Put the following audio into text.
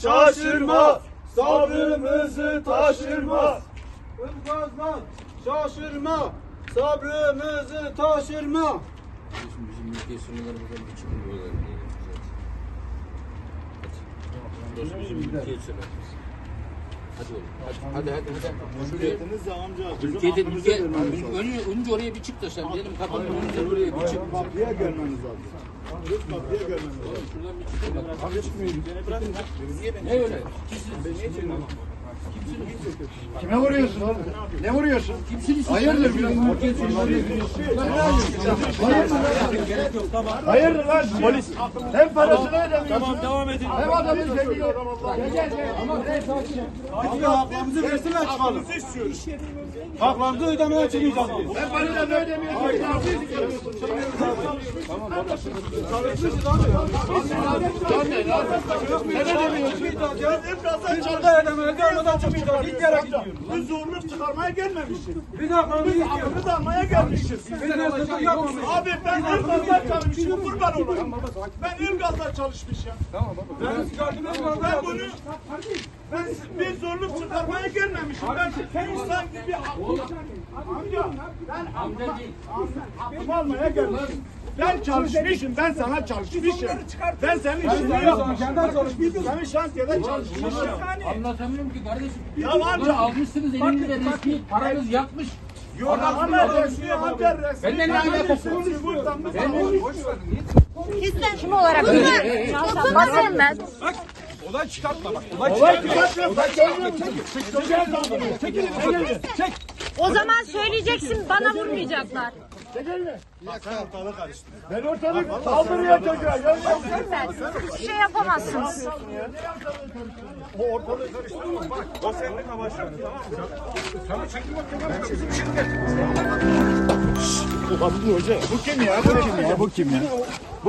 şaşırma, sabrımızı taşırma. Ilgazlar, şaşırma, sabrımızı taşırma. Bizim ülke sınırlarımızdan bir çıkmıyorlar. Dostum bizim ülkeye sınırlarımız. Hadi oğlum. Hadi. Cumhuriyetimizle amca. Ülke önce oraya bir çık da sen. Benim kapının önünde oraya bir çık. Kapıya gelmeniz lazım. Kapıya gelmeniz lazım. Şuradan bir çıkın. Abi çıkmıyor. Ne öyle? Kime vuruyorsun oğlum? Ne vuruyorsun? Kimsiniz? Hayırdır? Hayırdır lan polis? Hem parasını ödemiyorsun. Tamam devam edin. Hem adamın cebine. Gel. Hadi haklarımızı versinler çıkalım. Haklarımızı ödemeye çıkacağız biz. Hem parasını ödemiyorsun. Çalışmışız abi. Ne ödemiyorsun? Dışarıda ödemeye gelmeden çıkacağız. Hiç yere gidiyoruz. Biz zorluk çıkarmaya gelmemişiz. Biz haklarımızı istiyoruz. Hakkımızı almaya gelmişiz. Biz hırsızlık yapmamışız. Abi ben Ilgaz'da çalışmışım. Kurban olayım. Ben Ilgaz'da çalışmışım. Ben bunu bir zorluk çıkarmaya gelmemişim. Ben insan gibi amca ben hakkımı almaya gelmişim. Ben çalışmışım. Ben sana çalışmışım. Ben senin işini yapmışım. Senin şantiyede çalışmışım. Anlatamıyorum ki kardeşim. Ya amca Almışsınız elinizde resmi paranız yatmış. ama resmi amca resmi. Benden ne alakası var? Kim olarak? Basın ben. Olay çıkartma bak. Olay çıkartma. Çek. O zaman söyleyeceksin bana vurmayacaklar. Ben ortalık kaldırıyor çocuğa. Ben. Hiçbir şey yapamazsınız. O ortalığı karıştırma. Bak o seninle başladı, tamam mı? Bu kim ya? Bu kim ya? Bu kim ya?